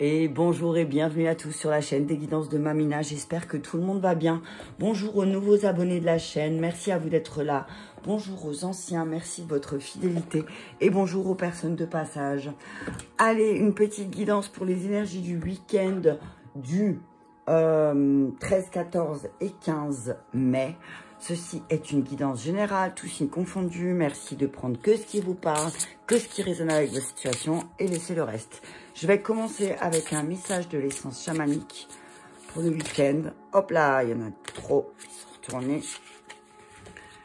Et bonjour et bienvenue à tous sur la chaîne des guidances de Mamina. J'espère que tout le monde va bien. Bonjour aux nouveaux abonnés de la chaîne. Merci à vous d'être là. Bonjour aux anciens. Merci de votre fidélité. Et bonjour aux personnes de passage. Allez, une petite guidance pour les énergies du week-end du 13, 14 et 15 mai. Ceci est une guidance générale, tous signes confondus. Merci de prendre que ce qui vous parle, que ce qui résonne avec votre situation et laisser le reste. Je vais commencer avec un message de l'essence chamanique pour le week-end. Hop là, il y en a trop qui sont retournés.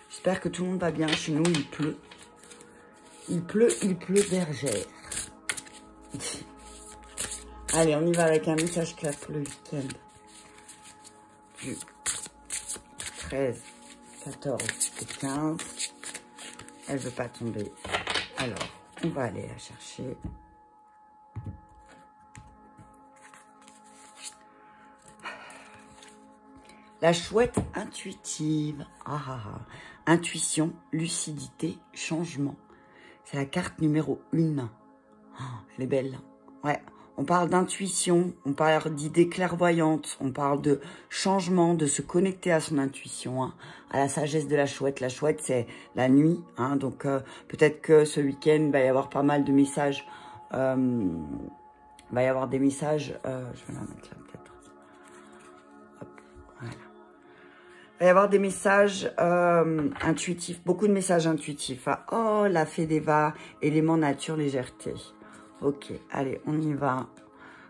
J'espère que tout le monde va bien. Chez nous, il pleut. Il pleut bergère. Allez, on y va avec un message clair pour le week-end du 13, 14 et 15. Elle veut pas tomber. Alors, on va aller la chercher. La chouette intuitive. Intuition, lucidité, changement. C'est la carte numéro 1. Elle est belle. Ouais. On parle d'intuition, on parle d'idées clairvoyantes, on parle de changement, de se connecter à son intuition, à la sagesse de la chouette. La chouette, c'est la nuit, donc peut-être que ce week-end, il va y avoir pas mal de messages. Il va y avoir des messages, je vais la mettre là peut-être. Hop, voilà. Il va y avoir des messages intuitifs, beaucoup de messages intuitifs. Oh, la fée d'Eva, élément nature, légèreté. Ok, allez, on y va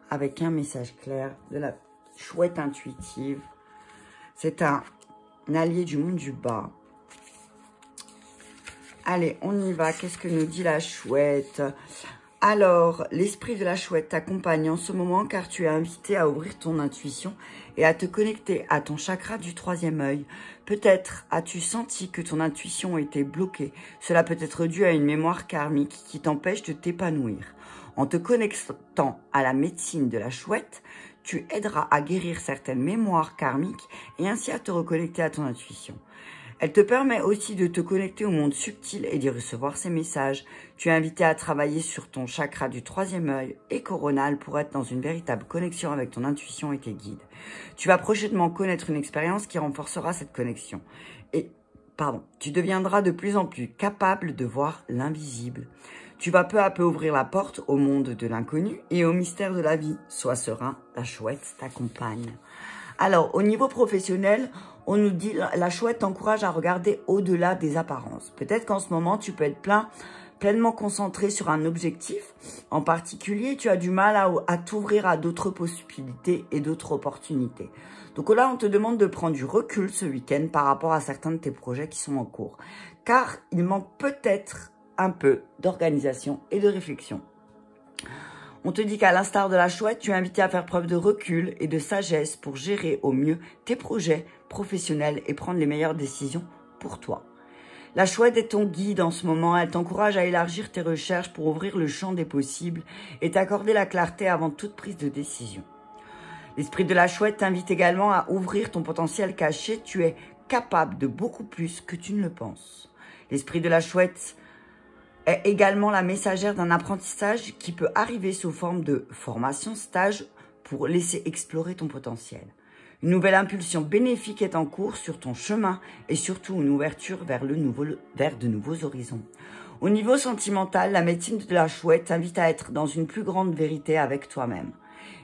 avec un message clair de la chouette intuitive. C'est un allié du monde du bas. Allez, on y va. Qu'est-ce que nous dit la chouette? Alors, l'esprit de la chouette t'accompagne en ce moment car tu es invité à ouvrir ton intuition et à te connecter à ton chakra du 3e œil. Peut-être as-tu senti que ton intuition était bloquée. Cela peut être dû à une mémoire karmique qui t'empêche de t'épanouir. En te connectant à la médecine de la chouette, tu aideras à guérir certaines mémoires karmiques et ainsi à te reconnecter à ton intuition. Elle te permet aussi de te connecter au monde subtil et d'y recevoir ces messages. Tu es invité à travailler sur ton chakra du 3e œil et coronal pour être dans une véritable connexion avec ton intuition et tes guides. Tu vas prochainement connaître une expérience qui renforcera cette connexion. Tu deviendras de plus en plus capable de voir l'invisible. Tu vas peu à peu ouvrir la porte au monde de l'inconnu et au mystère de la vie. Sois serein, la chouette t'accompagne. Alors, au niveau professionnel, on nous dit, la chouette t'encourage à regarder au-delà des apparences. Peut-être qu'en ce moment, tu peux être pleinement concentré sur un objectif. En particulier, tu as du mal à t'ouvrir à d'autres possibilités et d'autres opportunités. Donc là, on te demande de prendre du recul ce week-end par rapport à certains de tes projets qui sont en cours. Car il manque peut-être un peu d'organisation et de réflexion. On te dit qu'à l'instar de la chouette, tu es invité à faire preuve de recul et de sagesse pour gérer au mieux tes projets professionnels et prendre les meilleures décisions pour toi. La chouette est ton guide en ce moment. Elle t'encourage à élargir tes recherches pour ouvrir le champ des possibles et t'accorder la clarté avant toute prise de décision. L'esprit de la chouette t'invite également à ouvrir ton potentiel caché. Tu es capable de beaucoup plus que tu ne le penses. L'esprit de la chouette est également la messagère d'un apprentissage qui peut arriver sous forme de formation, stage, pour laisser explorer ton potentiel. Une nouvelle impulsion bénéfique est en cours sur ton chemin et surtout une ouverture vers de nouveaux horizons. Au niveau sentimental, la médecine de la chouette t'invite à être dans une plus grande vérité avec toi-même.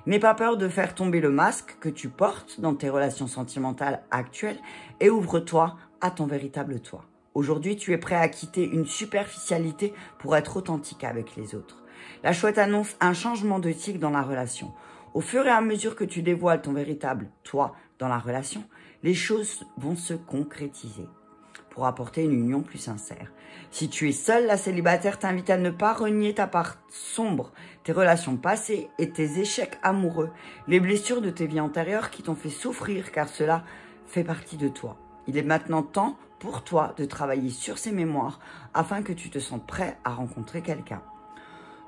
N'aie pas peur de faire tomber le masque que tu portes dans tes relations sentimentales actuelles et ouvre-toi à ton véritable toi. Aujourd'hui, tu es prêt à quitter une superficialité pour être authentique avec les autres. La chouette annonce un changement de cycle dans la relation. Au fur et à mesure que tu dévoiles ton véritable toi dans la relation, les choses vont se concrétiser pour apporter une union plus sincère. Si tu es seul, la célibataire t'invite à ne pas renier ta part sombre, tes relations passées et tes échecs amoureux, les blessures de tes vies antérieures qui t'ont fait souffrir car cela fait partie de toi. Il est maintenant temps pour toi de travailler sur ces mémoires afin que tu te sentes prêt à rencontrer quelqu'un.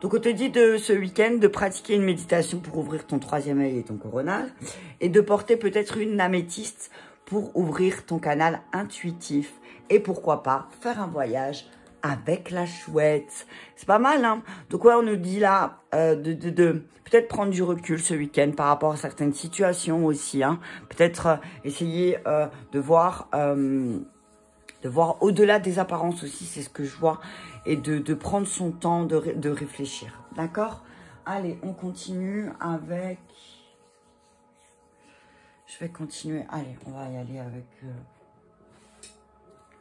Donc on te dit de ce week-end de pratiquer une méditation pour ouvrir ton 3e œil et ton coronal et de porter peut-être une améthyste pour ouvrir ton canal intuitif et pourquoi pas faire un voyage avec la chouette. C'est pas mal, hein? Donc, ouais, on nous dit là de peut-être prendre du recul ce week-end par rapport à certaines situations aussi, hein. Peut-être essayer de voir au-delà des apparences aussi, c'est ce que je vois, et de prendre son temps de réfléchir. D'accord? Allez, on continue avec... Je vais continuer. Allez, on va y aller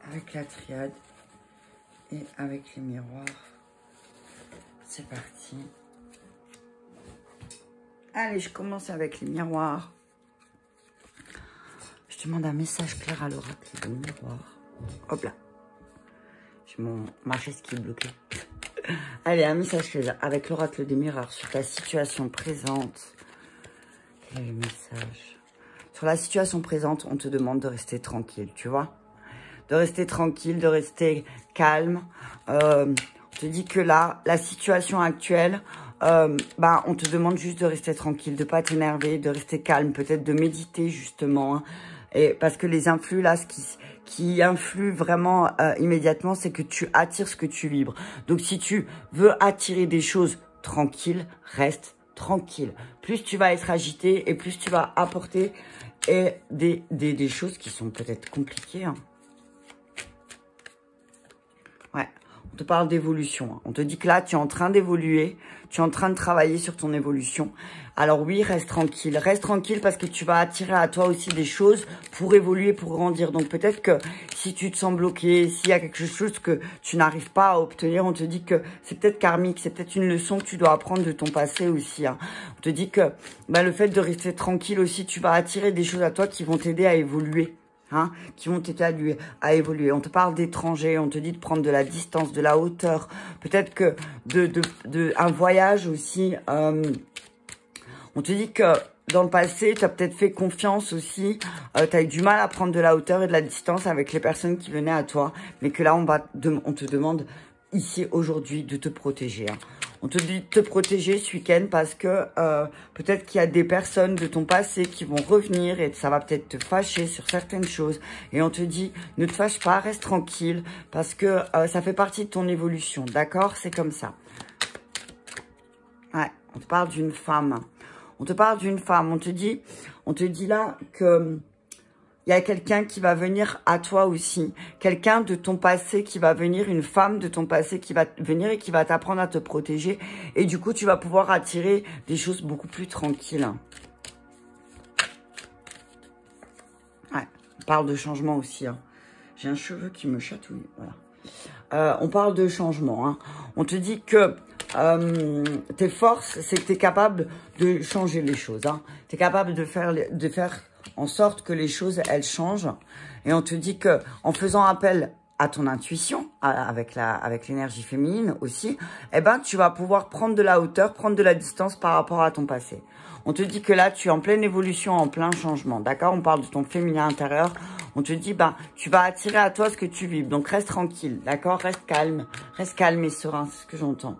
avec la triade et avec les miroirs. C'est parti. Allez, je commence avec les miroirs. Je demande un message clair à l'oracle de miroir. Hop là. J'ai ma chaise qui est bloquée. Allez, un message clair avec l'oracle des miroirs sur ta situation présente. Quel est le message? Sur la situation présente, on te demande de rester tranquille, tu vois. De rester tranquille, de rester calme. On te dit que là, la situation actuelle, on te demande juste de rester tranquille, de pas t'énerver, de rester calme, peut-être de méditer justement. Hein. Et parce que les influx là, ce qui influe vraiment immédiatement, c'est que tu attires ce que tu vibres. Donc si tu veux attirer des choses tranquilles, reste tranquille. Plus tu vas être agité et plus tu vas apporter des choses qui sont peut-être compliquées. Hein. Ouais, on te parle d'évolution. Hein. On te dit que là, tu es en train d'évoluer, tu es en train de travailler sur ton évolution. Alors oui, reste tranquille parce que tu vas attirer à toi aussi des choses pour évoluer, pour grandir. Donc peut-être que si tu te sens bloqué, s'il y a quelque chose que tu n'arrives pas à obtenir, on te dit que c'est peut-être karmique, c'est peut-être une leçon que tu dois apprendre de ton passé aussi. Hein. On te dit que le fait de rester tranquille aussi, tu vas attirer des choses à toi qui vont t'aider à évoluer. Hein, qui vont t'aider à évoluer. On te parle d'étrangers, on te dit de prendre de la distance, de la hauteur. Peut-être que un voyage aussi. On te dit que dans le passé, tu as peut-être fait confiance aussi. Tu as eu du mal à prendre de la hauteur et de la distance avec les personnes qui venaient à toi. Mais que là, on te demande ici, aujourd'hui, de te protéger. Hein. On te dit de te protéger ce week-end parce que peut-être qu'il y a des personnes de ton passé qui vont revenir et ça va peut-être te fâcher sur certaines choses. Et on te dit, ne te fâche pas, reste tranquille parce que ça fait partie de ton évolution. D'accord? C'est comme ça. Ouais, on te parle d'une femme. On te parle d'une femme. On te dit là que... Il y a quelqu'un qui va venir à toi aussi. Quelqu'un de ton passé qui va venir, une femme de ton passé qui va venir et qui va t'apprendre à te protéger. Et du coup, tu vas pouvoir attirer des choses beaucoup plus tranquilles. Ouais, on parle de changement aussi. Hein. J'ai un cheveu qui me chatouille. Voilà. On parle de changement. Hein. On te dit que tes forces, c'est que tu es capable de changer les choses. Hein. Tu es capable de faire en sorte que les choses, elles changent. Et on te dit que en faisant appel à ton intuition, avec l'énergie féminine aussi, eh ben, tu vas pouvoir prendre de la hauteur, prendre de la distance par rapport à ton passé. On te dit que là, tu es en pleine évolution, en plein changement, d'accord? On parle de ton féminin intérieur. On te dit, tu vas attirer à toi ce que tu vibres. Donc, reste tranquille, d'accord? Reste calme et serein, c'est ce que j'entends.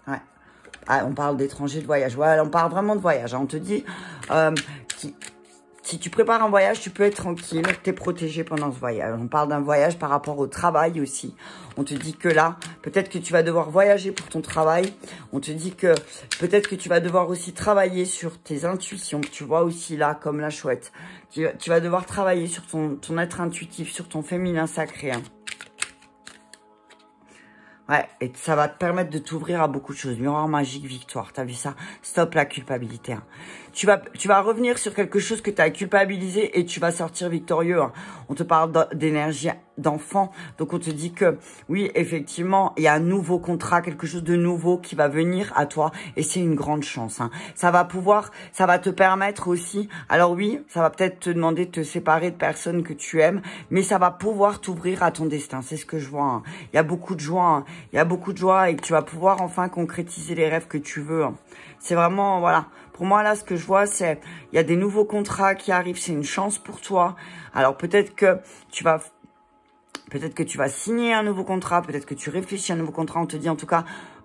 Ouais. Ah, on parle d'étrangers, de voyage. Ouais, on parle vraiment de voyage. Hein. On te dit, si tu prépares un voyage, tu peux être tranquille, tu es protégé pendant ce voyage. On parle d'un voyage par rapport au travail aussi. On te dit que là, peut-être que tu vas devoir voyager pour ton travail. On te dit que peut-être que tu vas devoir aussi travailler sur tes intuitions. Tu vois aussi là, comme la chouette. Tu vas devoir travailler sur ton être intuitif, sur ton féminin sacré. Hein. Ouais, et ça va te permettre de t'ouvrir à beaucoup de choses. Miroir magique, victoire. T'as vu ça? Stop la culpabilité. Hein. Tu vas revenir sur quelque chose que tu as culpabilisé et tu vas sortir victorieux. Hein. On te parle d'énergie d'enfant. Donc, on te dit que, oui, effectivement, il y a un nouveau contrat, quelque chose de nouveau qui va venir à toi. Et c'est une grande chance. Hein. Ça va te permettre aussi. Alors oui, ça va peut-être te demander de te séparer de personnes que tu aimes. Mais ça va pouvoir t'ouvrir à ton destin. C'est ce que je vois. Hein. Il y a beaucoup de joie. Hein. Il y a beaucoup de joie et que tu vas pouvoir enfin concrétiser les rêves que tu veux. Hein. C'est vraiment, voilà. Pour moi, là, ce que je vois, c'est, il y a des nouveaux contrats qui arrivent. C'est une chance pour toi. Alors, peut-être que tu vas signer un nouveau contrat. Peut-être que tu réfléchis à un nouveau contrat. On te dit, en tout cas,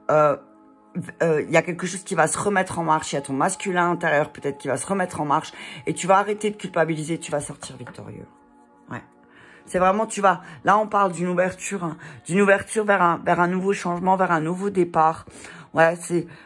il y a quelque chose qui va se remettre en marche. Il y a ton masculin intérieur, peut-être, qui va se remettre en marche. Et tu vas arrêter de culpabiliser. Tu vas sortir victorieux. Ouais. C'est vraiment, tu vas... Là, on parle d'une ouverture, hein, vers un nouveau changement, vers un nouveau départ. Ouais,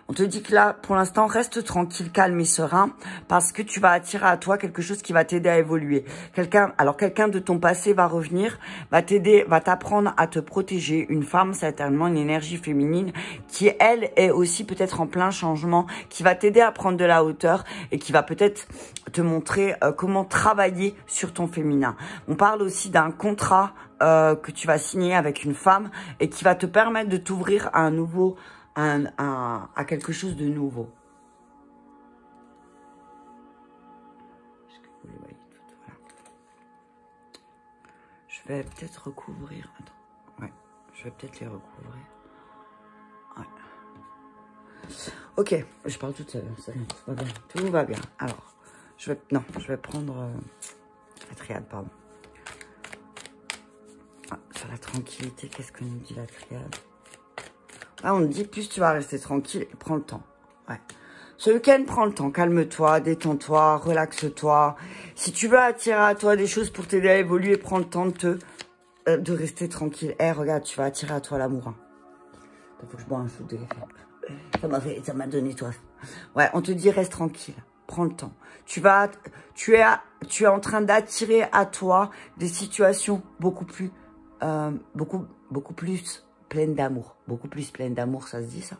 on te dit que là, pour l'instant, reste tranquille, calme et serein, parce que tu vas attirer à toi quelque chose qui va t'aider à évoluer. Quelqu'un de ton passé va revenir, va t'aider, va t'apprendre à te protéger. Une femme, c'est certainement une énergie féminine qui, elle, est aussi peut-être en plein changement, qui va t'aider à prendre de la hauteur et qui va peut-être te montrer comment travailler sur ton féminin. On parle aussi d'un contrat que tu vas signer avec une femme et qui va te permettre de t'ouvrir à un nouveau... à quelque chose de nouveau. Est-ce que vous les voyez toutes? Voilà. Je vais peut-être recouvrir. Attends. Ouais, je vais peut-être les recouvrir. Ouais. Ok, je parle toute seule. Ça va bien. Tout va bien. Alors, je vais prendre la triade, pardon. Ah, sur la tranquillité, qu'est-ce que nous dit la triade? Là, on te dit, plus tu vas rester tranquille et prends le temps. Ouais. Ce week-end, prends le temps. Calme-toi, détends-toi, relaxe-toi. Si tu veux attirer à toi des choses pour t'aider à évoluer, prends le temps de rester tranquille. Eh, regarde, tu vas attirer à toi l'amour. Hein. Il faut que je bois un shoot de l'effet. Ça m'a donné toi. Ouais, on te dit, reste tranquille. Prends le temps. Tu es en train d'attirer à toi des situations beaucoup plus pleine d'amour. Beaucoup plus pleine d'amour, ça se dit ça?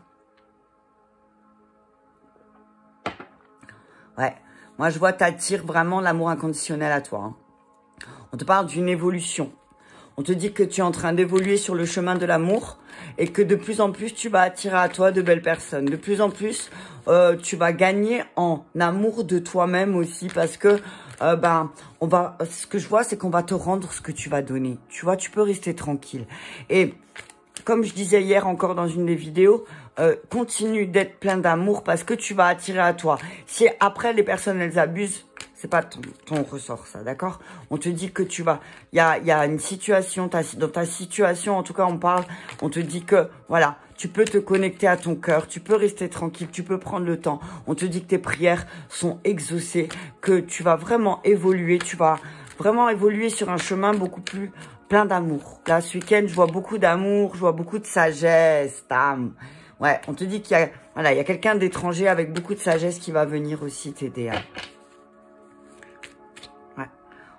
Ouais. Moi, je vois t'attires vraiment l'amour inconditionnel à toi. Hein. On te parle d'une évolution. On te dit que tu es en train d'évoluer sur le chemin de l'amour et que de plus en plus, tu vas attirer à toi de belles personnes. De plus en plus, tu vas gagner en amour de toi-même aussi parce que ce que je vois, c'est qu'on va te rendre ce que tu vas donner. Tu vois, tu peux rester tranquille. Et comme je disais hier encore dans une des vidéos, continue d'être plein d'amour parce que tu vas attirer à toi. Si après les personnes, elles abusent, c'est pas ton ressort, ça, d'accord? On te dit que tu vas... Il y a une situation, dans ta situation, en tout cas, on te dit que, voilà, tu peux te connecter à ton cœur, tu peux rester tranquille, tu peux prendre le temps. On te dit que tes prières sont exaucées, que tu vas vraiment évoluer, tu vas vraiment évoluer sur un chemin beaucoup plus... plein d'amour. Là, ce week-end, je vois beaucoup d'amour, je vois beaucoup de sagesse, Tam. Ouais, on te dit qu'il y a, voilà, il y a quelqu'un d'étranger avec beaucoup de sagesse qui va venir aussi t'aider. Hein. Ouais.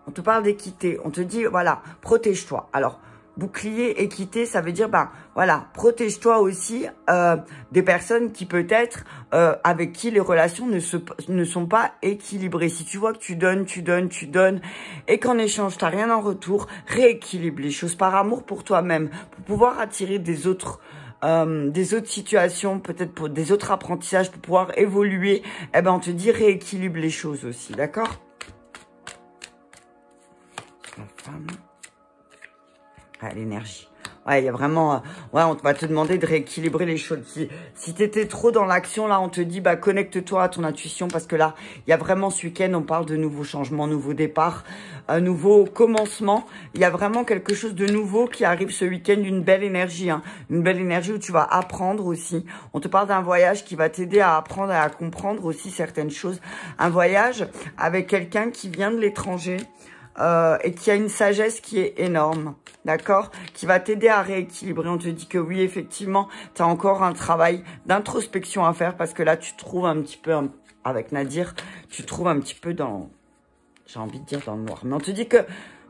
On te parle d'équité. On te dit, voilà, protège-toi. Alors, bouclier, équité, ça veut dire, voilà, protège-toi aussi des personnes qui peut-être, avec qui les relations ne sont pas équilibrées. Si tu vois que tu donnes, et qu'en échange, tu n'as rien en retour, rééquilibre les choses par amour pour toi-même, pour pouvoir attirer des autres situations, peut-être pour des autres apprentissages, pour pouvoir évoluer. Eh ben, on te dit rééquilibre les choses aussi, d'accord? La femme... Ah, l'énergie. Ouais, il y a vraiment... ouais, on va te demander de rééquilibrer les choses. Si tu étais trop dans l'action, là, on te dit, connecte-toi à ton intuition. Parce que là, il y a vraiment ce week-end, on parle de nouveaux changements, nouveaux départs, un nouveau commencement. Il y a vraiment quelque chose de nouveau qui arrive ce week-end, une belle énergie. Hein, une belle énergie où tu vas apprendre aussi. On te parle d'un voyage qui va t'aider à apprendre et à comprendre aussi certaines choses. Un voyage avec quelqu'un qui vient de l'étranger. Et qui a une sagesse qui est énorme, d'accord? Qui va t'aider à rééquilibrer. On te dit que oui, effectivement, tu as encore un travail d'introspection à faire parce que là, tu te trouves un petit peu, avec Nadir, tu te trouves un petit peu dans, j'ai envie de dire dans le noir. Mais on te dit que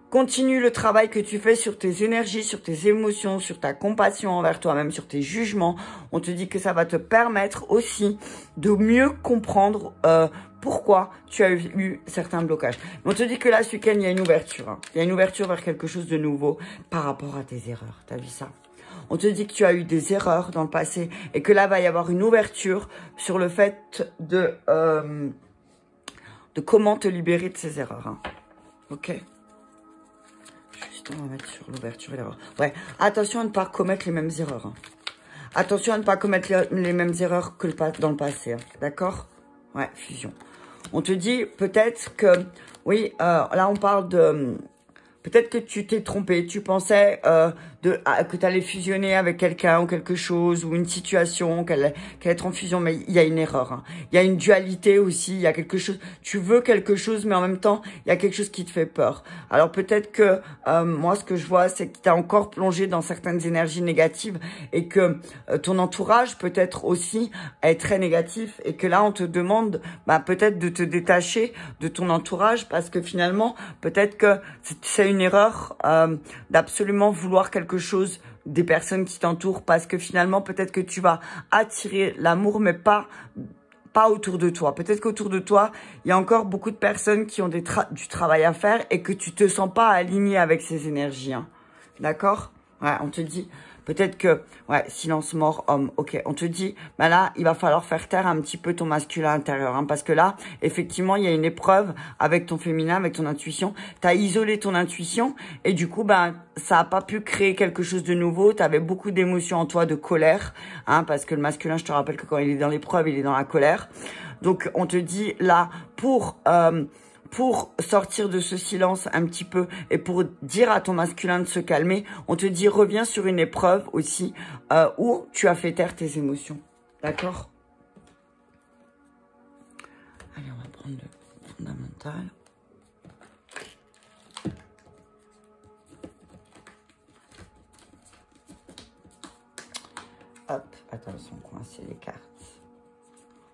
continue le travail que tu fais sur tes énergies, sur tes émotions, sur ta compassion envers toi-même, sur tes jugements. On te dit que ça va te permettre aussi de mieux comprendre pourquoi tu as eu certains blocages. Mais on te dit que là, ce week-end, il y a une ouverture. Hein. Il y a une ouverture vers quelque chose de nouveau par rapport à tes erreurs. T'as vu ça? On te dit que tu as eu des erreurs dans le passé et que là, va y avoir une ouverture sur le fait de comment te libérer de ces erreurs. Hein. Ok? Juste, on va mettre sur l'ouverture et l'erreur. Ouais, attention à ne pas commettre les mêmes erreurs. Hein. Attention à ne pas commettre les mêmes erreurs que dans le passé. Hein. D'accord? Ouais, fusion. On te dit peut-être que, oui, là on parle de, peut-être que tu t'es trompé, tu pensais que tu allais fusionner avec quelqu'un ou quelque chose, ou une situation, qu'elle allait être en fusion, mais il y a une erreur. Hein. Il y a une dualité aussi, il y a quelque chose, tu veux quelque chose, mais en même temps, il y a quelque chose qui te fait peur. Alors peut-être que moi, ce que je vois, c'est que tu as encore plongé dans certaines énergies négatives et que ton entourage peut-être aussi est très négatif et que là, on te demande peut-être de te détacher de ton entourage parce que finalement, peut-être que c'est une erreur d'absolument vouloir quelque chose des personnes qui t'entourent parce que finalement, peut-être que tu vas attirer l'amour, mais pas autour de toi. Peut-être qu'autour de toi, il y a encore beaucoup de personnes qui ont du travail à faire et que tu te sens pas aligné avec ces énergies. Hein. D'accord? Ouais, on te dit, peut-être que, ouais, silence mort, homme, ok, on te dit, là, il va falloir faire taire un petit peu ton masculin intérieur, hein, parce que là, effectivement, il y a une épreuve avec ton féminin, avec ton intuition. Tu as isolé ton intuition et du coup, ça a pas pu créer quelque chose de nouveau. Tu avais beaucoup d'émotions en toi, de colère, hein, parce que le masculin, je te rappelle que quand il est dans l'épreuve, il est dans la colère. Donc, on te dit, là, pour sortir de ce silence un petit peu et pour dire à ton masculin de se calmer, on te dit reviens sur une épreuve aussi où tu as fait taire tes émotions. D'accord? Allez, on va prendre le fondamental. Hop, attention, coincer les cartes.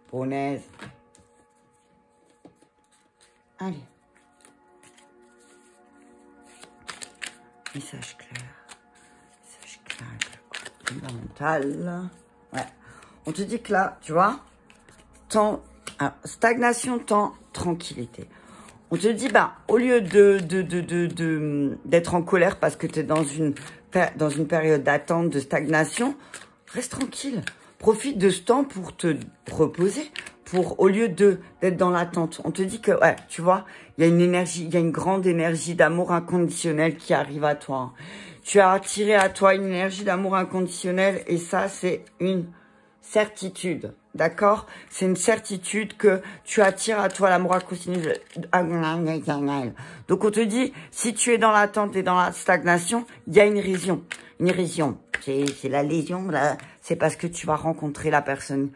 Punaise. Allez. Message clair. Message clair. Fondamental. Ouais. On te dit que là, tu vois, stagnation, temps, tranquillité. On te dit, au lieu d'être en colère parce que tu es dans une période d'attente, de stagnation, reste tranquille. Profite de ce temps pour te reposer. Au lieu d'être dans l'attente, on te dit que, ouais, tu vois, il y a une énergie, il y a une grande énergie d'amour inconditionnel qui arrive à toi. Tu as attiré à toi une énergie d'amour inconditionnel et ça, c'est une certitude, d'accord? C'est une certitude que tu attires à toi l'amour inconditionnel. Donc, on te dit, si tu es dans l'attente et dans la stagnation, il y a une raison. Une raison. C'est la lésion, là. C'est parce que tu vas rencontrer la personne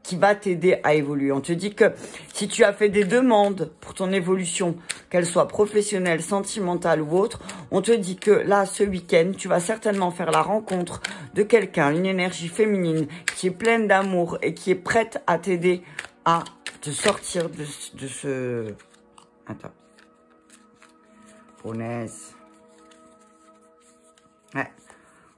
qui va t'aider à évoluer. On te dit que si tu as fait des demandes pour ton évolution, qu'elle soit professionnelle, sentimentale ou autre, on te dit que là, ce week-end, tu vas certainement faire la rencontre de quelqu'un, une énergie féminine qui est pleine d'amour et qui est prête à t'aider à te sortir de ce... Attends. Punaise. Ouais.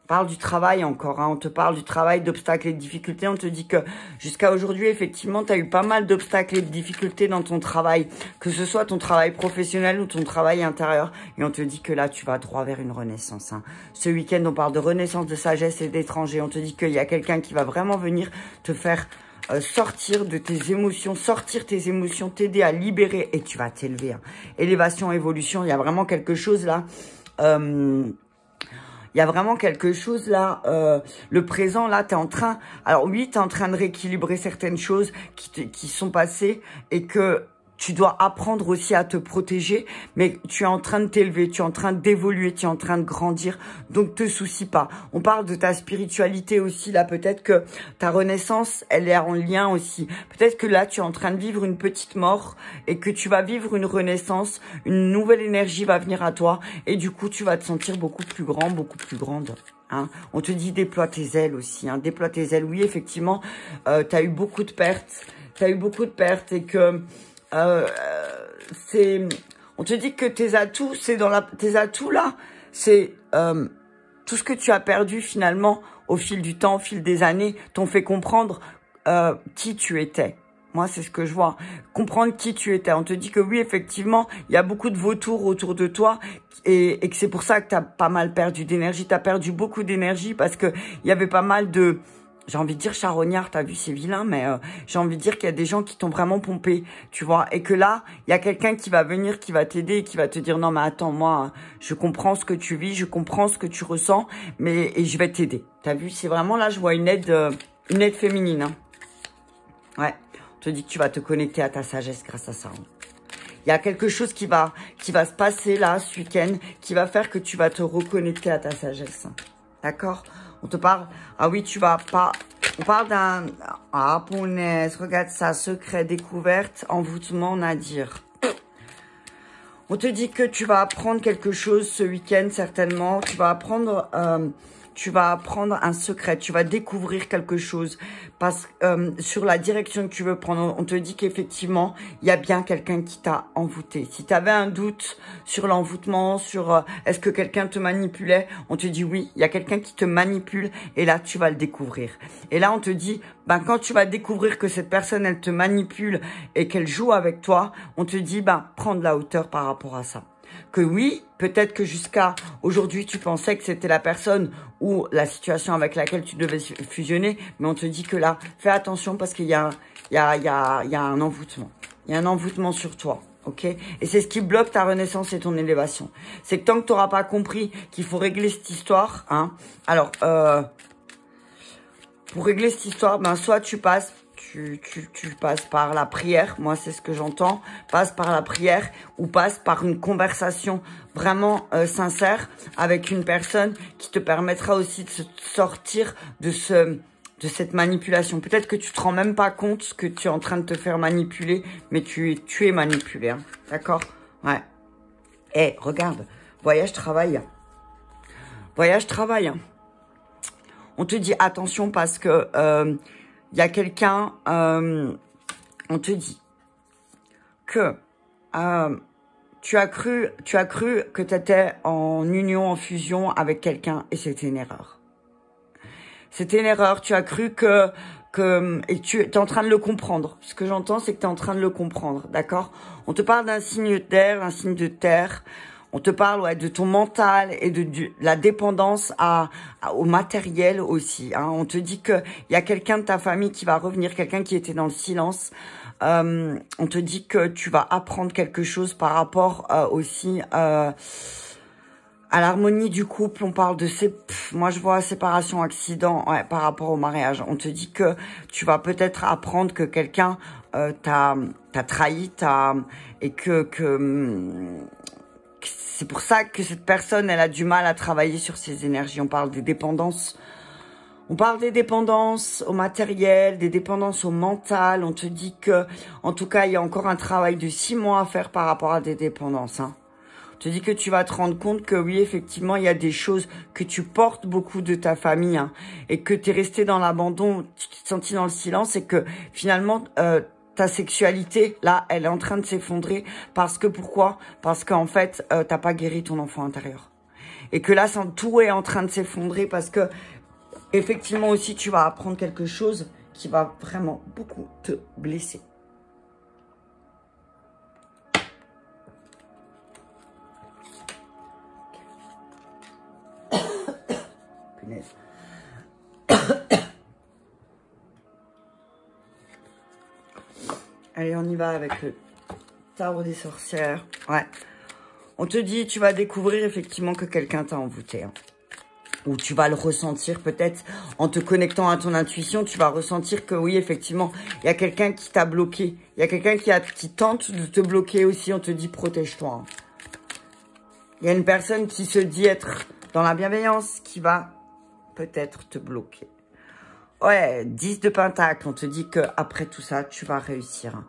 On parle du travail encore, hein. On te parle du travail, d'obstacles et de difficultés. On te dit que jusqu'à aujourd'hui, effectivement, tu as eu pas mal d'obstacles et de difficultés dans ton travail, que ce soit ton travail professionnel ou ton travail intérieur. Et on te dit que là, tu vas droit vers une renaissance. Hein. Ce week-end, on parle de renaissance, de sagesse et d'étrangers. On te dit qu'il y a quelqu'un qui va vraiment venir te faire sortir de tes émotions, t'aider à libérer et tu vas t'élever. Hein. Élévation, évolution, il y a vraiment quelque chose là... Il y a vraiment quelque chose là, le présent là, t'es en train, alors oui, t'es en train de rééquilibrer certaines choses qui sont passées et que tu dois apprendre aussi à te protéger, mais tu es en train de t'élever, tu es en train d'évoluer, tu es en train de grandir, donc te soucie pas. On parle de ta spiritualité aussi, là, peut-être que ta renaissance, elle est en lien aussi. Peut-être que là, tu es en train de vivre une petite mort et que tu vas vivre une renaissance, une nouvelle énergie va venir à toi et du coup, tu vas te sentir beaucoup plus grand, beaucoup plus grande. Hein. On te dit déploie tes ailes aussi, hein. Déploie tes ailes. Oui, effectivement, tu as eu beaucoup de pertes, et que... on te dit que tes atouts, tes atouts là, c'est tout ce que tu as perdu finalement au fil du temps, au fil des années, t'ont fait comprendre qui tu étais. Moi, c'est ce que je vois. Comprendre qui tu étais. On te dit que oui, effectivement, il y a beaucoup de vautours autour de toi et que c'est pour ça que tu as pas mal perdu d'énergie. Tu as perdu beaucoup d'énergie parce que il y avait pas mal de... J'ai envie de dire charognard, t'as vu, c'est vilain, mais j'ai envie de dire qu'il y a des gens qui t'ont vraiment pompé, tu vois. Et que là, il y a quelqu'un qui va venir, qui va t'aider, qui va te dire, non, mais attends, moi, je comprends ce que tu vis, je comprends ce que tu ressens, et je vais t'aider. T'as vu, c'est vraiment là, je vois une aide féminine. Hein. Ouais, on te dit que tu vas te connecter à ta sagesse grâce à ça. Hein. Il y a quelque chose qui va se passer là, ce week-end, qui va faire que tu vas te reconnecter à ta sagesse. D'accord? On te parle... Ah oui, tu vas pas... On parle d'un... Ah, punaise, regarde ça, secret, découverte, envoûtement, Nadir. On te dit que tu vas apprendre quelque chose ce week-end, certainement. Tu vas apprendre un secret. Tu vas découvrir quelque chose sur la direction que tu veux prendre. On te dit qu'effectivement, il y a bien quelqu'un qui t'a envoûté. Si tu avais un doute sur l'envoûtement, sur est-ce que quelqu'un te manipulait, on te dit oui, il y a quelqu'un qui te manipule et là, tu vas le découvrir. Et là, on te dit, ben, quand tu vas découvrir que cette personne, elle te manipule et qu'elle joue avec toi, on te dit, ben, prends de la hauteur par rapport à ça. Que oui, peut-être que jusqu'à aujourd'hui, tu pensais que c'était la personne ou la situation avec laquelle tu devais fusionner, mais on te dit que là, fais attention parce qu'il y a un envoûtement. Il y a un envoûtement sur toi, ok? Et c'est ce qui bloque ta renaissance et ton élévation. C'est que tant que tu n'auras pas compris qu'il faut régler cette histoire, hein, alors, pour régler cette histoire, ben, soit tu passes par la prière, moi c'est ce que j'entends, passe par la prière ou passe par une conversation vraiment sincère avec une personne qui te permettra aussi de sortir de cette manipulation. Peut-être que tu te rends même pas compte que tu es en train de te faire manipuler, mais tu es manipulé, hein. D'accord? Ouais. Eh, regarde, voyage, travail. Voyage, travail. On te dit attention parce que... il y a quelqu'un, on te dit que tu as cru que tu étais en union, en fusion avec quelqu'un et c'était une erreur. C'était une erreur, tu as cru et tu es en train de le comprendre. Ce que j'entends, c'est que tu es en train de le comprendre, d'accord? On te parle d'un signe d'air, un signe de terre. On te parle de ton mental et de la dépendance au matériel aussi, hein. On te dit qu'il y a quelqu'un de ta famille qui va revenir, quelqu'un qui était dans le silence. On te dit que tu vas apprendre quelque chose par rapport aussi à l'harmonie du couple. On parle de moi je vois séparation, accident, ouais, par rapport au mariage. On te dit que tu vas peut-être apprendre que quelqu'un t'a trahi, et que c'est pour ça que cette personne, elle a du mal à travailler sur ses énergies. On parle des dépendances. On parle des dépendances au matériel, des dépendances au mental. On te dit que, en tout cas, il y a encore un travail de 6 mois à faire par rapport à des dépendances, hein. On te dit que tu vas te rendre compte que oui, effectivement, il y a des choses que tu portes beaucoup de ta famille, hein, et que tu es resté dans l'abandon, tu t'es senti dans le silence et que finalement... ta sexualité, là, elle est en train de s'effondrer parce que, pourquoi? Parce qu'en fait, t'as pas guéri ton enfant intérieur. Et que là, tout est en train de s'effondrer parce que, effectivement aussi, tu vas apprendre quelque chose qui va vraiment beaucoup te blesser. Punaise. Allez, on y va avec le tarot des sorcières. Ouais. On te dit, tu vas découvrir effectivement que quelqu'un t'a envoûté, hein. Ou tu vas le ressentir peut-être en te connectant à ton intuition. Tu vas ressentir que oui, effectivement, il y a quelqu'un qui t'a bloqué. Il y a quelqu'un qui tente de te bloquer aussi. On te dit, protège-toi, hein. Il y a une personne qui se dit être dans la bienveillance qui va peut-être te bloquer. Ouais, 10 de pentacle, on te dit que après tout ça, tu vas réussir, hein.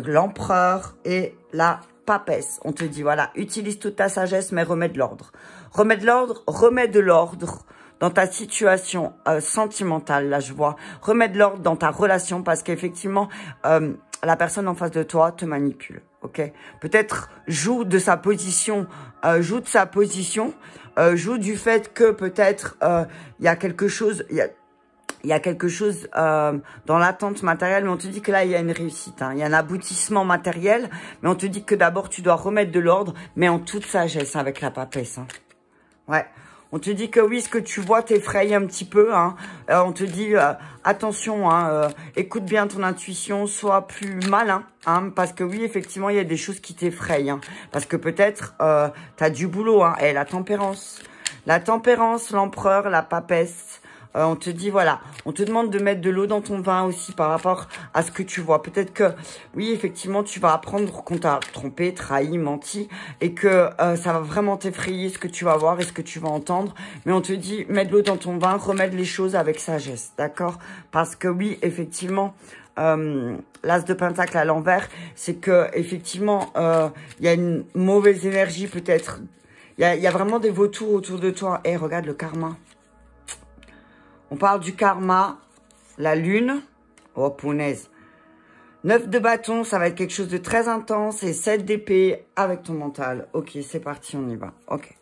L'empereur et la papesse, on te dit, voilà, utilise toute ta sagesse, mais remets de l'ordre. Remets de l'ordre dans ta situation sentimentale, là, je vois. Remets de l'ordre dans ta relation, parce qu'effectivement, la personne en face de toi te manipule, ok? Peut-être joue de sa position, joue du fait que peut-être il y a quelque chose... Il y a quelque chose dans l'attente matérielle, mais on te dit que là, il y a une réussite, hein. Il y a un aboutissement matériel, mais on te dit que d'abord, tu dois remettre de l'ordre, mais en toute sagesse, avec la papesse, hein. Ouais. On te dit que oui, ce que tu vois t'effraie un petit peu, hein. On te dit, attention, hein, écoute bien ton intuition, sois plus malin, hein, parce que oui, effectivement, il y a des choses qui t'effrayent, hein. Parce que peut-être, tu as du boulot, hein. Et la tempérance, l'empereur, la papesse, On te dit, voilà, on te demande de mettre de l'eau dans ton vin aussi par rapport à ce que tu vois. Peut-être que, oui, effectivement, tu vas apprendre qu'on t'a trompé, trahi, menti, et que ça va vraiment t'effrayer ce que tu vas voir et ce que tu vas entendre. Mais on te dit, mets de l'eau dans ton vin, remets les choses avec sagesse, d'accord? Parce que oui, effectivement, l'as de pentacle à l'envers, c'est que effectivement, il y a une mauvaise énergie peut-être. Il y a vraiment des vautours autour de toi. Et regarde le karma. On parle du karma, la lune. Oh, punaise. 9 de bâton, ça va être quelque chose de très intense. Et 7 d'épée avec ton mental. Ok, c'est parti, on y va. Ok.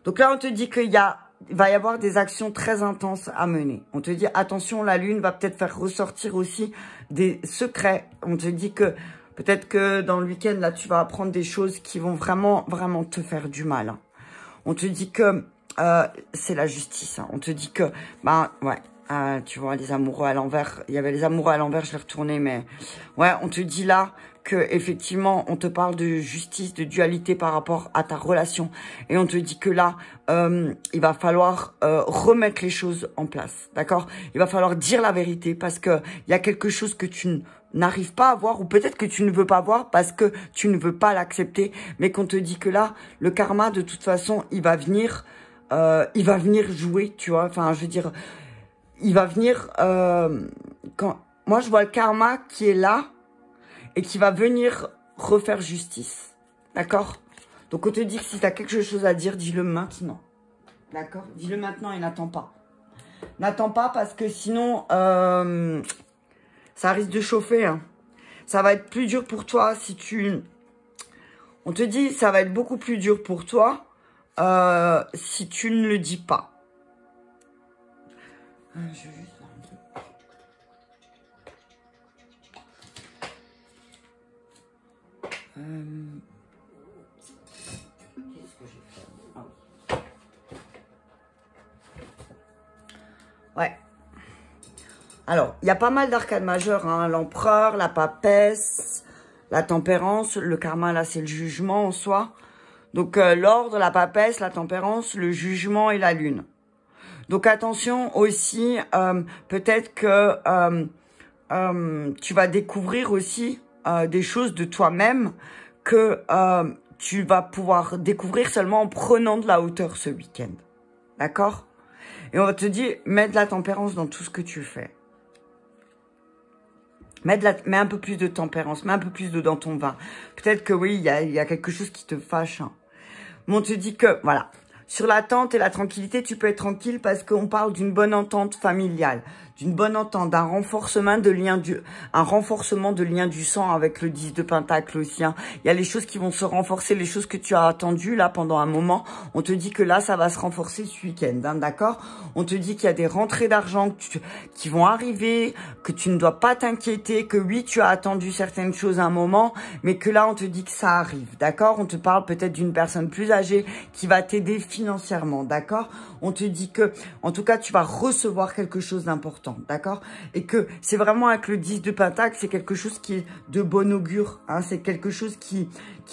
Donc là, on te dit qu'il va y avoir des actions très intenses à mener. On te dit, attention, la lune va peut-être faire ressortir aussi des secrets. On te dit que peut-être que dans le week-end, là, tu vas apprendre des choses qui vont vraiment, vraiment te faire du mal. Hein. On te dit que c'est la justice. Hein. On te dit que, ben, ouais, tu vois, les amoureux à l'envers. Il y avait les amoureux à l'envers, je l'ai retourné, mais ouais, on te dit là que effectivement, on te parle de justice, de dualité par rapport à ta relation. Et on te dit que là, il va falloir remettre les choses en place, d'accord? Il va falloir dire la vérité parce que il y a quelque chose que tu n'arrives pas à voir ou peut-être que tu ne veux pas voir parce que tu ne veux pas l'accepter. Mais qu'on te dit que là, le karma, de toute façon, il va venir jouer, tu vois. Enfin, je veux dire, il va venir... quand moi, je vois le karma qui est là et qui va venir refaire justice. D'accord? Donc, on te dit que si tu as quelque chose à dire, dis-le maintenant. D'accord? Dis-le maintenant et n'attends pas. N'attends pas parce que sinon, ça risque de chauffer. Hein. Ça va être plus dur pour toi si tu... On te dit, ça va être beaucoup plus dur pour toi si tu ne le dis pas. Je vais juste... Qu'est-ce que j'ai fait? Ah oui. Ouais. Alors, il y a pas mal d'arcades majeures. Hein. L'empereur, la papesse, la tempérance. Le karma, là, c'est le jugement en soi. Donc, l'ordre, la papesse, la tempérance, le jugement et la lune. Donc, attention aussi, peut-être que tu vas découvrir aussi des choses de toi-même que tu vas pouvoir découvrir seulement en prenant de la hauteur ce week-end. D'accord? Et on va te dire, mets de la tempérance dans tout ce que tu fais. Mets un peu plus de tempérance, mets un peu plus d'eau dans ton vin. Peut-être que oui, il y a quelque chose qui te fâche. Hein. Mais on te dit que, voilà, sur l'attente et la tranquillité, tu peux être tranquille parce qu'on parle d'une bonne entente familiale, d'une bonne entente, d'un renforcement de lien du sang avec le 10 de pentacle aussi. Hein. Il y a les choses qui vont se renforcer, les choses que tu as attendues là pendant un moment. On te dit que là, ça va se renforcer ce week-end, hein, d'accord? On te dit qu'il y a des rentrées d'argent qui vont arriver, que tu ne dois pas t'inquiéter, que oui, tu as attendu certaines choses à un moment, mais que là, on te dit que ça arrive, d'accord? On te parle peut-être d'une personne plus âgée qui va t'aider financièrement, d'accord? On te dit que, en tout cas, tu vas recevoir quelque chose d'important, d'accord? Et que c'est vraiment avec le 10 de pentacle, c'est quelque chose qui est de bon augure, hein? C'est quelque chose qui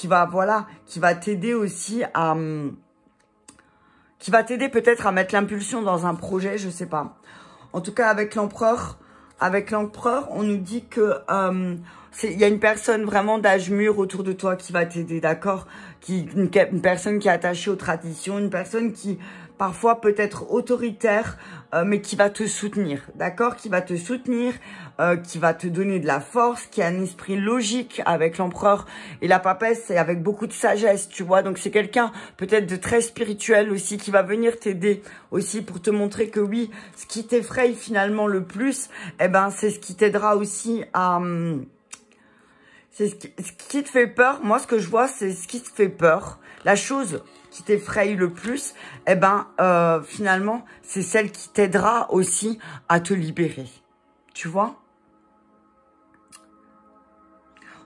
va, voilà, qui va t'aider aussi à... qui va t'aider peut-être à mettre l'impulsion dans un projet, je sais pas. En tout cas, avec l'empereur, on nous dit que il y a une personne vraiment d'âge mûr autour de toi qui va t'aider, d'accord? Une personne qui est attachée aux traditions, une personne qui parfois peut être autoritaire, mais qui va te soutenir, d'accord? Qui va te soutenir, qui va te donner de la force, qui a un esprit logique avec l'empereur. Et la papesse, c'est avec beaucoup de sagesse, tu vois. Donc, c'est quelqu'un peut-être de très spirituel aussi, qui va venir t'aider aussi pour te montrer que oui, ce qui t'effraie finalement le plus, eh ben, c'est ce qui t'aidera aussi à... c'est ce qui te fait peur. Moi, ce que je vois, c'est ce qui te fait peur. La chose qui t'effraie le plus, eh ben, finalement, c'est celle qui t'aidera aussi à te libérer. Tu vois?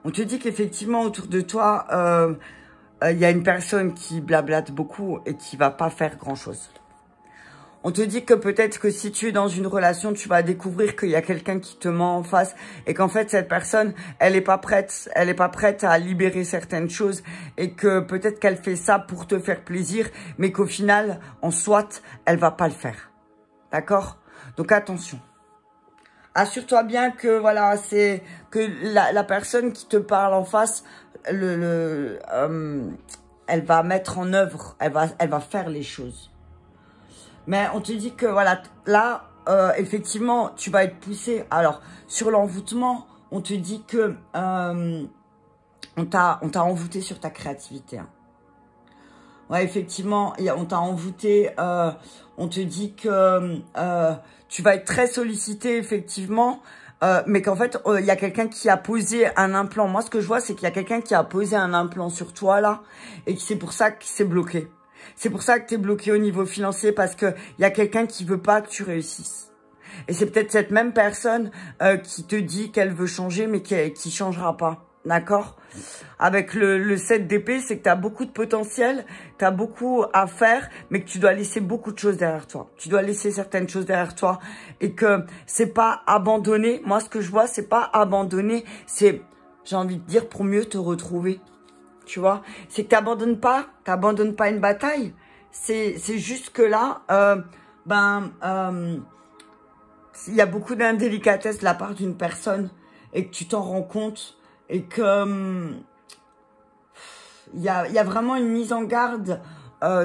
On te dit qu'effectivement, autour de toi, il y a une personne qui blablate beaucoup et qui va pas faire grand-chose. On te dit que peut-être que si tu es dans une relation, tu vas découvrir qu'il y a quelqu'un qui te ment en face et qu'en fait, cette personne, elle est pas prête à libérer certaines choses et que peut-être qu'elle fait ça pour te faire plaisir, mais qu'au final, en soit, elle va pas le faire. D'accord? Donc attention. Assure-toi bien que voilà, c'est que la personne qui te parle en face, elle va mettre en œuvre, elle va faire les choses. Mais on te dit que voilà, là, effectivement, tu vas être poussé. Alors, sur l'envoûtement, on te dit que on t'a envoûté sur ta créativité. Hein. Ouais, effectivement, on t'a envoûté. On te dit que tu vas être très sollicité, effectivement. Mais qu'en fait, il y a quelqu'un qui a posé un implant. Moi, ce que je vois, c'est qu'il y a quelqu'un qui a posé un implant sur toi, là. Et que c'est pour ça que c'est bloqué. C'est pour ça que tu es bloqué au niveau financier. Parce qu'il y a quelqu'un qui veut pas que tu réussisses. Et c'est peut-être cette même personne qui te dit qu'elle veut changer, mais qui changera pas. D'accord? Avec le 7 d'épée, c'est que tu as beaucoup de potentiel, tu as beaucoup à faire, mais que tu dois laisser beaucoup de choses derrière toi. Tu dois laisser certaines choses derrière toi et que c'est pas abandonner. Moi, ce que je vois, c'est pas abandonner, c'est, j'ai envie de dire, pour mieux te retrouver. Tu vois? C'est que t'abandonnes pas une bataille. C'est juste que là, il y a beaucoup d'indélicatesse de la part d'une personne et que tu t'en rends compte. Et que il y a vraiment une mise en garde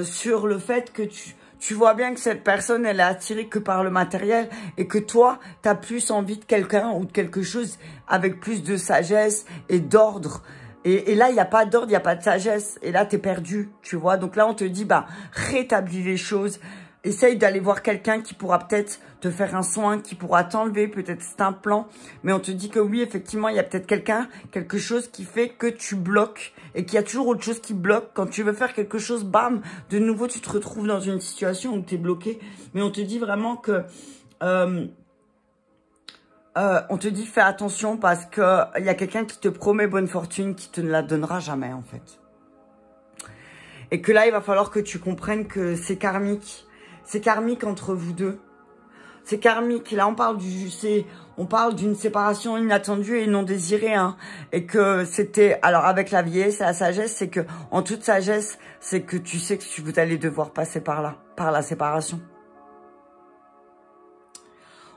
sur le fait que tu vois bien que cette personne, elle est attirée que par le matériel et que toi, tu as plus envie de quelqu'un ou de quelque chose avec plus de sagesse et d'ordre. Et là, il n'y a pas d'ordre, il n'y a pas de sagesse. Et là, tu es perdu, tu vois. Donc là, on te dit, rétablis les choses. Essaye d'aller voir quelqu'un qui pourra peut-être te faire un soin, qui pourra t'enlever peut-être cet implant. Mais on te dit que oui, effectivement, il y a peut-être quelque chose qui fait que tu bloques. Et qu'il y a toujours autre chose qui bloque. Quand tu veux faire quelque chose, bam, de nouveau, tu te retrouves dans une situation où tu es bloqué. Mais on te dit vraiment que... on te dit fais attention parce que il y a quelqu'un qui te promet bonne fortune qui te ne la donnera jamais, en fait. Et que là, il va falloir que tu comprennes que c'est karmique. C'est karmique entre vous deux. C'est karmique. Là, on parle d'une séparation inattendue et non désirée. Hein. Et que c'était... Alors, avec la vieillesse et la sagesse, c'est que, en toute sagesse, c'est que tu sais que vous allez devoir passer par là, par la séparation.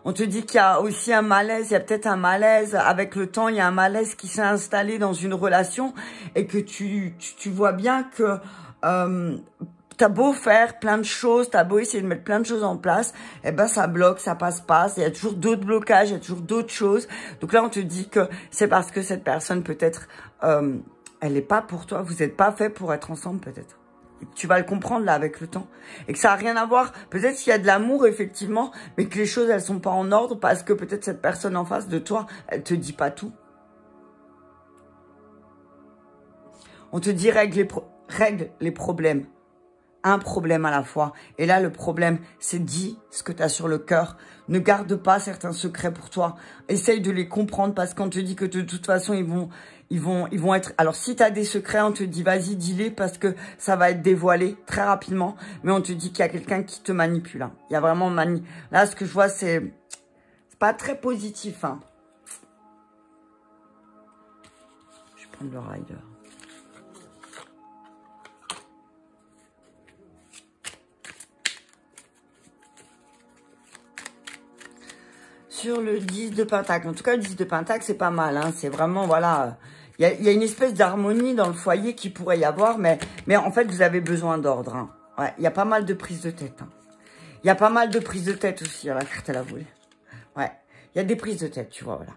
On te dit qu'il y a aussi un malaise, il y a peut-être un malaise. Avec le temps, il y a un malaise qui s'est installé dans une relation et que tu vois bien que... t'as beau faire plein de choses, t'as beau essayer de mettre plein de choses en place, eh ben ça bloque, ça passe pas, il y a toujours d'autres blocages, il y a toujours d'autres choses. Donc là, on te dit que c'est parce que cette personne, peut-être, elle n'est pas pour toi, vous n'êtes pas fait pour être ensemble, peut-être. Tu vas le comprendre, là, avec le temps. Et que ça n'a rien à voir. Peut-être qu'il y a de l'amour, effectivement, mais que les choses, elles sont pas en ordre parce que peut-être cette personne en face de toi, elle te dit pas tout. On te dit règle les problèmes. Un problème à la fois. Et là, le problème, c'est dis ce que tu as sur le cœur. Ne garde pas certains secrets pour toi. Essaye de les comprendre parce qu'on te dit que de toute façon, ils vont être... Alors, si tu as des secrets, on te dit vas-y, dis-les parce que ça va être dévoilé très rapidement. Mais on te dit qu'il y a quelqu'un qui te manipule. Hein. Il y a vraiment Là, ce que je vois, c'est pas très positif. Hein. Je vais prendre le rider. Sur le 10 de Pentacle. En tout cas, le 10 de Pentacle, c'est pas mal. Hein. C'est vraiment, voilà... Il y a une espèce d'harmonie dans le foyer qui pourrait y avoir, mais en fait, vous avez besoin d'ordre. Hein. Ouais, il y a pas mal de prises de tête. Hein. Il y a pas mal de prises de tête aussi, à la carte à la volée. Ouais, il y a des prises de tête, tu vois, voilà.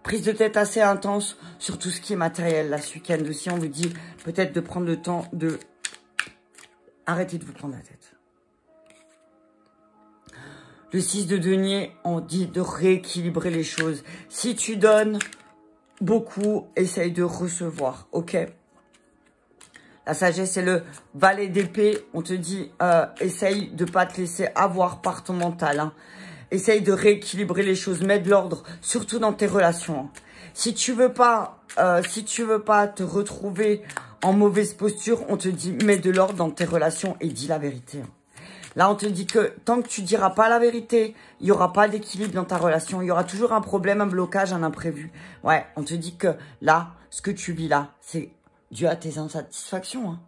Prise de tête assez intense sur tout ce qui est matériel. Là, ce week-end aussi, on vous dit peut-être de prendre le temps de... Arrêtez de vous prendre la tête. Le 6 de denier, on dit de rééquilibrer les choses. Si tu donnes beaucoup, essaye de recevoir, ok? La sagesse, c'est le valet d'épée. On te dit, essaye de pas te laisser avoir par ton mental. Hein. Essaye de rééquilibrer les choses, mets de l'ordre, surtout dans tes relations. Hein. Si tu veux pas te retrouver en mauvaise posture, on te dit, mets de l'ordre dans tes relations et dis la vérité. Hein. Là, on te dit que tant que tu diras pas la vérité, il n'y aura pas d'équilibre dans ta relation. Il y aura toujours un problème, un blocage, un imprévu. Ouais, on te dit que là, ce que tu vis là, c'est dû à tes insatisfactions. Hein.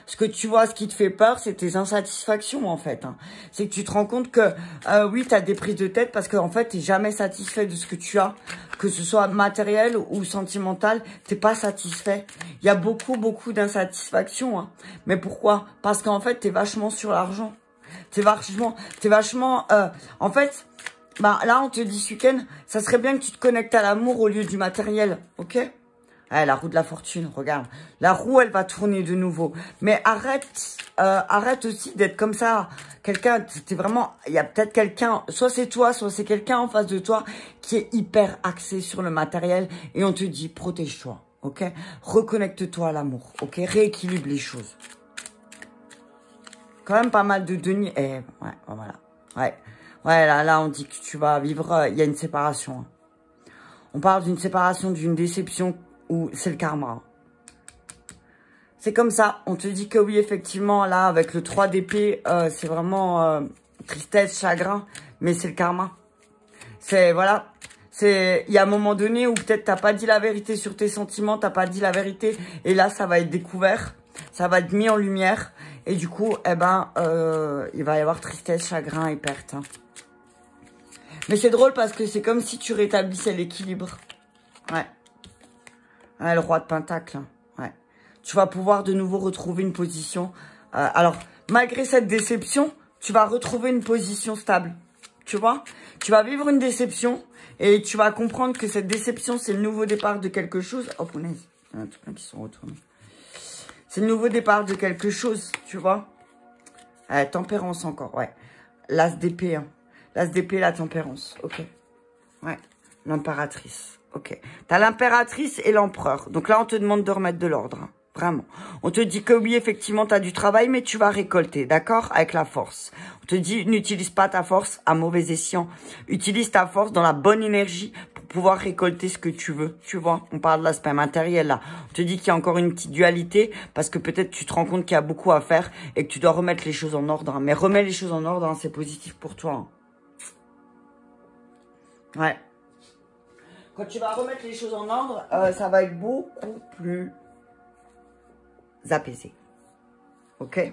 Ce que tu vois, ce qui te fait peur, c'est tes insatisfactions, en fait. Hein. C'est que tu te rends compte que, oui, tu as des prises de tête parce qu'en fait, tu n'es jamais satisfait de ce que tu as. Que ce soit matériel ou sentimental, tu n'es pas satisfait. Il y a beaucoup, beaucoup d'insatisfaction. Hein. Mais pourquoi? Parce qu'en fait, tu es vachement sur l'argent. T'es vachement, en fait, bah, là, on te dit ce week-end, ça serait bien que tu te connectes à l'amour au lieu du matériel, ok? La roue de la fortune, regarde. La roue, elle va tourner de nouveau. Mais arrête aussi d'être comme ça. Quelqu'un, t'es vraiment, il y a peut-être quelqu'un, soit c'est toi, soit c'est quelqu'un en face de toi qui est hyper axé sur le matériel et on te dit, protège-toi, ok? Reconnecte-toi à l'amour, ok? Rééquilibre les choses. Quand même pas mal de deniers. Ouais, voilà. Ouais, là, on dit que tu vas vivre, il y a une séparation. Hein. On parle d'une séparation, d'une déception, ou c'est le karma. C'est comme ça. On te dit que oui, effectivement, là, avec le 3 d'épée, c'est vraiment tristesse, chagrin, mais c'est le karma. C'est, voilà. Il y a un moment donné où peut-être t'as pas dit la vérité sur tes sentiments, t'as pas dit la vérité, et là, ça va être découvert, ça va être mis en lumière, et du coup, il va y avoir tristesse, chagrin et perte. Hein. Mais c'est drôle parce que c'est comme si tu rétablissais l'équilibre. Ouais. Le roi de Pentacle. Hein. Ouais. Tu vas pouvoir de nouveau retrouver une position. Alors, malgré cette déception, tu vas retrouver une position stable. Tu vois? Tu vas vivre une déception et tu vas comprendre que cette déception, c'est le nouveau départ de quelque chose. Oh, punaise. Il y en a tout plein qui sont retournés. C'est le nouveau départ de quelque chose, tu vois? Tempérance encore, ouais. L'as d'épée, hein. L'as d'épée, la tempérance, ok. Ouais, l'impératrice, ok. T'as l'impératrice et l'empereur. Donc là, on te demande de remettre de l'ordre, hein. Vraiment. On te dit que oui, effectivement, t'as du travail, mais tu vas récolter, d'accord? Avec la force. On te dit, n'utilise pas ta force à mauvais escient. Utilise ta force dans la bonne énergie pour pouvoir récolter ce que tu veux. Tu vois, on parle de l'aspect matériel, là. On te dit qu'il y a encore une petite dualité, parce que peut-être tu te rends compte qu'il y a beaucoup à faire et que tu dois remettre les choses en ordre. Hein. Mais remets les choses en ordre, hein, c'est positif pour toi. Hein. Ouais. Quand tu vas remettre les choses en ordre, ça va être beaucoup plus apaisé. Ok?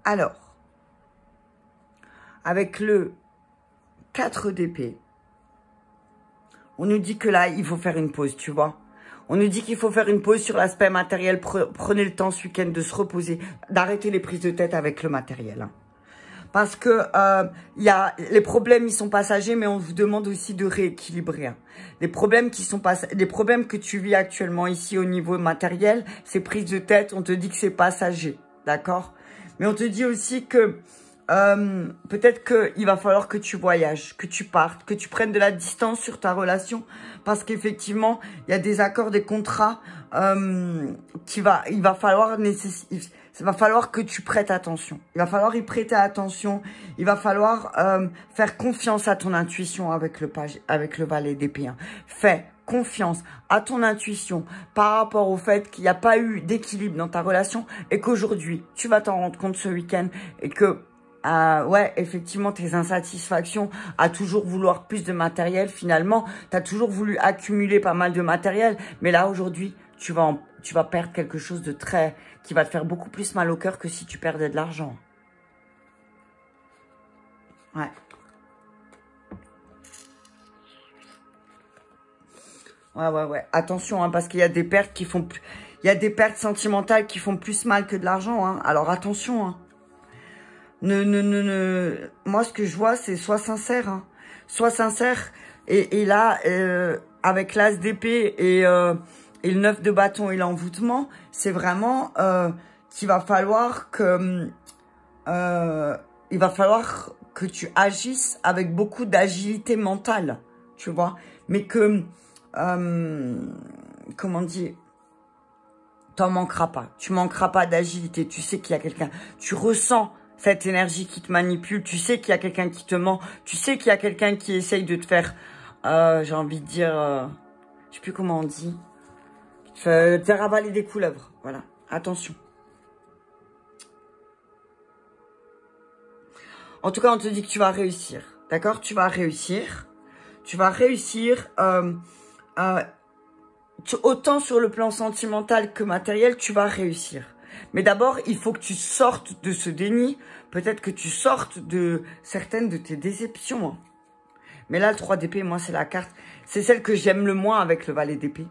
Alors, avec le 4 d'épée, on nous dit que là, il faut faire une pause, tu vois. On nous dit qu'il faut faire une pause sur l'aspect matériel. Prenez le temps ce week-end de se reposer, d'arrêter les prises de tête avec le matériel. Hein. Parce que les problèmes, ils sont passagers, mais on vous demande aussi de rééquilibrer. Hein. Les problèmes que tu vis actuellement ici au niveau matériel, ces prises de tête, on te dit que c'est passager, d'accord? Mais on te dit aussi que peut-être qu'il va falloir que tu voyages, que tu partes, que tu prennes de la distance sur ta relation, parce qu'effectivement, il y a des accords, des contrats il va falloir que tu prêtes attention. Il va falloir y prêter attention. Il va falloir faire confiance à ton intuition avec le valet d'épée. Hein. Fais confiance à ton intuition par rapport au fait qu'il n'y a pas eu d'équilibre dans ta relation et qu'aujourd'hui, tu vas t'en rendre compte ce week-end et que ouais, effectivement, tes insatisfactions à toujours vouloir plus de matériel, finalement, tu as toujours voulu accumuler pas mal de matériel, mais là, aujourd'hui, tu vas perdre quelque chose de qui va te faire beaucoup plus mal au cœur que si tu perdais de l'argent. Ouais. Ouais. Attention, hein, parce qu'il y a des pertes il y a des pertes sentimentales qui font plus mal que de l'argent, hein. Alors attention, hein. Moi, ce que je vois, c'est sois sincère, hein. Sois sincère. Et là, avec l'as d'épée et le 9 de bâton et l'envoûtement, c'est vraiment qu'il va falloir que tu agisses avec beaucoup d'agilité mentale, tu vois. Mais que comment dire, t'en manqueras pas. Tu manqueras pas d'agilité. Tu sais qu'il y a quelqu'un. Tu ressens cette énergie qui te manipule. Tu sais qu'il y a quelqu'un qui te ment. Tu sais qu'il y a quelqu'un qui essaye de te faire, j'ai envie de dire, je sais plus comment on dit, te faire avaler des couleuvres. Voilà. Attention. En tout cas, on te dit que tu vas réussir. D'accord? Tu vas réussir. Tu vas réussir autant sur le plan sentimental que matériel, tu vas réussir. Mais d'abord, il faut que tu sortes de ce déni. Peut-être que tu sortes de certaines de tes déceptions. Hein. Mais là, le 3 d'épée, moi, c'est la carte. C'est celle que j'aime le moins avec le valet d'épée.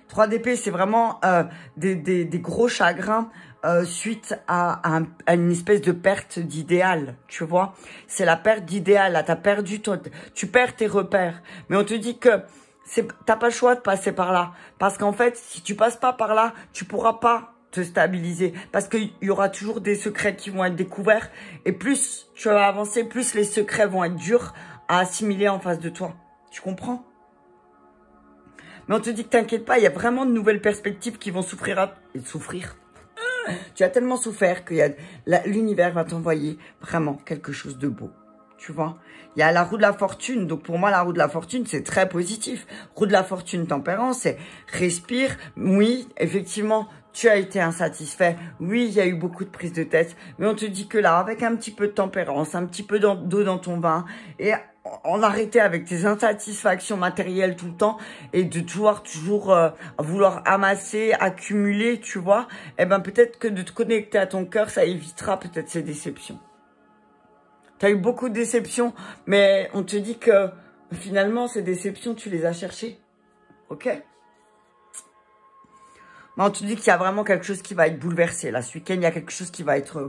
3 d'épée, c'est vraiment des gros chagrins suite à une espèce de perte d'idéal, tu vois. C'est la perte d'idéal, là, tu perds tes repères. Mais on te dit que t'as pas le choix de passer par là. Parce qu'en fait, si tu passes pas par là, tu pourras pas te stabiliser. Parce qu'il y aura toujours des secrets qui vont être découverts. Et plus tu vas avancer, plus les secrets vont être durs à assimiler en face de toi. Tu comprends? Mais on te dit que t'inquiète pas, il y a vraiment de nouvelles perspectives qui vont souffrir. Tu as tellement souffert que l'univers va t'envoyer vraiment quelque chose de beau. Tu vois, il y a la roue de la fortune. Donc pour moi, la roue de la fortune, c'est très positif. Roue de la fortune, tempérance, c'est respire. Oui, effectivement, tu as été insatisfait. Oui, il y a eu beaucoup de prises de tête. Mais on te dit que là, avec un petit peu de tempérance, un petit peu d'eau dans ton vin et en arrêter avec tes insatisfactions matérielles tout le temps et de toujours vouloir amasser, accumuler, tu vois, eh ben peut-être que de te connecter à ton cœur, ça évitera peut-être ces déceptions. Tu as eu beaucoup de déceptions, mais on te dit que finalement, ces déceptions, tu les as cherchées. Ok? Mais on te dit qu'il y a vraiment quelque chose qui va être bouleversé. Là, ce week-end, il y a quelque chose qui va être...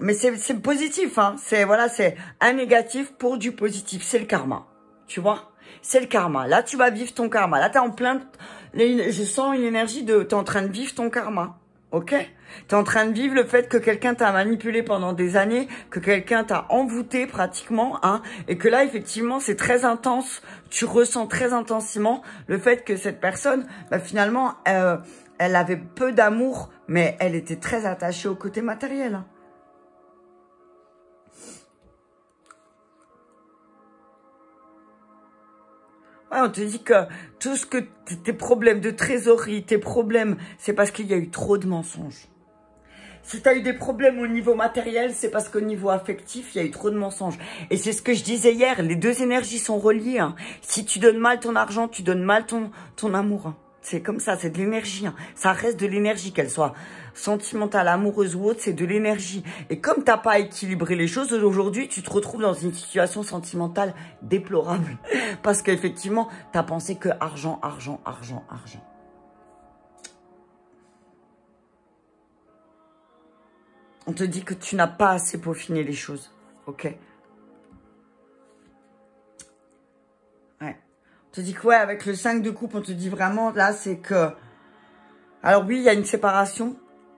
Mais c'est positif, hein. Voilà, c'est un négatif pour du positif. C'est le karma, tu vois. C'est le karma. Là, tu vas vivre ton karma. Là, t'es en plein... Je sens une énergie de... T'es en train de vivre ton karma, ok? T'es en train de vivre le fait que quelqu'un t'a manipulé pendant des années, que quelqu'un t'a envoûté pratiquement, hein, et que là, effectivement, c'est très intense. Tu ressens très intensément le fait que cette personne, bah, finalement, elle avait peu d'amour, mais elle était très attachée au côté matériel. Hein. Ouais, on te dit que tout ce que tes problèmes de trésorerie, tes problèmes, c'est parce qu'il y a eu trop de mensonges. Si tu as eu des problèmes au niveau matériel, c'est parce qu'au niveau affectif, il y a eu trop de mensonges. Et c'est ce que je disais hier, les deux énergies sont reliées. Hein. Si tu donnes mal ton argent, tu donnes mal ton amour. Hein. C'est comme ça, c'est de l'énergie. Hein. Ça reste de l'énergie, qu'elle soit sentimentale, amoureuse ou autre, c'est de l'énergie. Et comme tu n'as pas équilibré les choses, aujourd'hui, tu te retrouves dans une situation sentimentale déplorable. Parce qu'effectivement, tu as pensé que argent, argent, argent, argent. On te dit que tu n'as pas assez peaufiné les choses, ok? Ouais. On te dit que ouais, avec le 5 de coupe, on te dit vraiment, là, c'est que... Alors oui, il y a une séparation.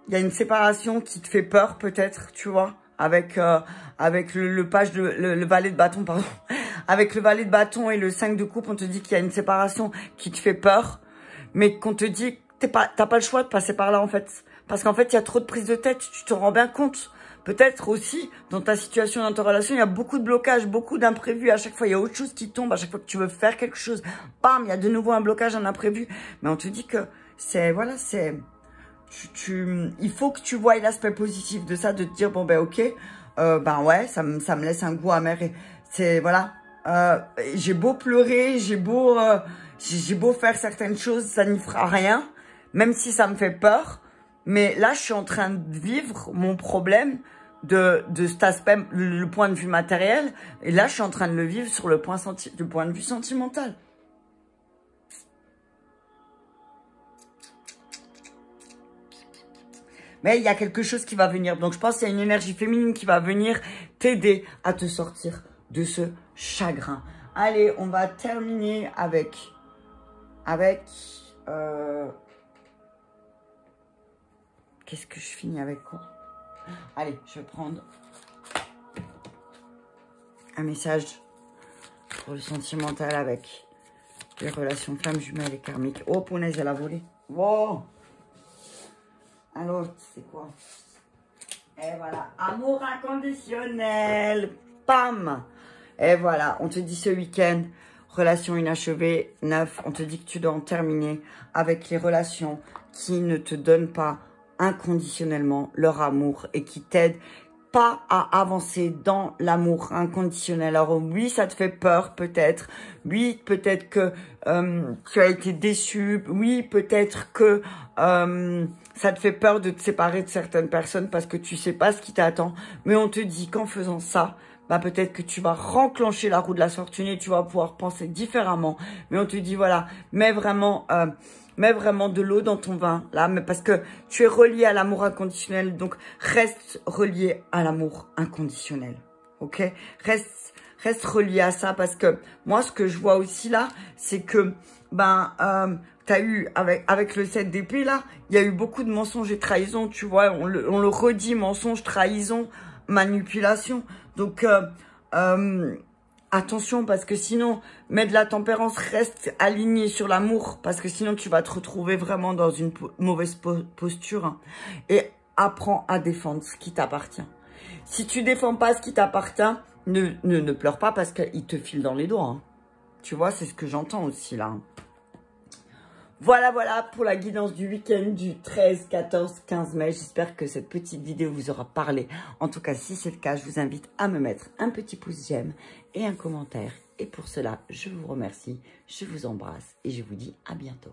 Il y a une séparation qui te fait peur, peut-être, tu vois, avec le valet de bâton, pardon. Avec le valet de bâton et le 5 de coupe, on te dit qu'il y a une séparation qui te fait peur, mais qu'on te dit que t'as pas le choix de passer par là, en fait. Parce qu'en fait, il y a trop de prises de tête, tu te rends bien compte. Peut-être aussi, dans ta situation, dans ta relation, il y a beaucoup de blocages, beaucoup d'imprévus. À chaque fois, il y a autre chose qui tombe. À chaque fois que tu veux faire quelque chose, bam, il y a de nouveau un blocage, un imprévu. Mais on te dit que c'est, voilà, c'est... il faut que tu voies l'aspect positif de ça, de te dire, bon, ben, ok, ben ouais, ça me laisse un goût amer. C'est, voilà, j'ai beau pleurer, j'ai beau faire certaines choses, ça n'y fera rien, même si ça me fait peur. Mais là, je suis en train de vivre mon problème de cet aspect, le point de vue matériel. Et là, je suis en train de le vivre sur le point de vue sentimental. Mais il y a quelque chose qui va venir. Donc, je pense qu'il y a une énergie féminine qui va venir t'aider à te sortir de ce chagrin. Allez, on va terminer avec qu'est-ce que je finis avec quoi? Allez, je vais prendre un message pour le sentimental avec les relations flammes jumelles et karmiques. Oh, punaise, elle a volé. Wow. Alors, c'est quoi? Et voilà, amour inconditionnel. Pam. Et voilà, on te dit ce week-end, relation inachevée, 9. On te dit que tu dois en terminer avec les relations qui ne te donnent pas inconditionnellement leur amour et qui t'aident pas à avancer dans l'amour inconditionnel. Alors oui, ça te fait peur peut-être. Oui, peut-être que tu as été déçu. Oui, peut-être que ça te fait peur de te séparer de certaines personnes parce que tu sais pas ce qui t'attend. Mais on te dit qu'en faisant ça, bah peut-être que tu vas renclencher la roue de la fortune et tu vas pouvoir penser différemment. Mais on te dit voilà, mets vraiment de l'eau dans ton vin, là, mais parce que tu es relié à l'amour inconditionnel, donc reste relié à l'amour inconditionnel, ok? Reste relié à ça, parce que moi, ce que je vois aussi là, c'est que, t'as eu, avec le 7 d'épée là, il y a eu beaucoup de mensonges et trahisons, tu vois, on le redit, mensonges, trahison, manipulation, donc, attention, parce que sinon, mets de la tempérance, reste aligné sur l'amour, parce que sinon, tu vas te retrouver vraiment dans une mauvaise posture. Hein. Et apprends à défendre ce qui t'appartient. Si tu défends pas ce qui t'appartient, ne pleure pas parce qu'il te file dans les doigts. Hein. Tu vois, c'est ce que j'entends aussi là. Voilà pour la guidance du week-end du 13, 14, 15 mai. J'espère que cette petite vidéo vous aura parlé. En tout cas, si c'est le cas, je vous invite à me mettre un petit pouce j'aime et un commentaire. Et pour cela, je vous remercie, je vous embrasse et je vous dis à bientôt.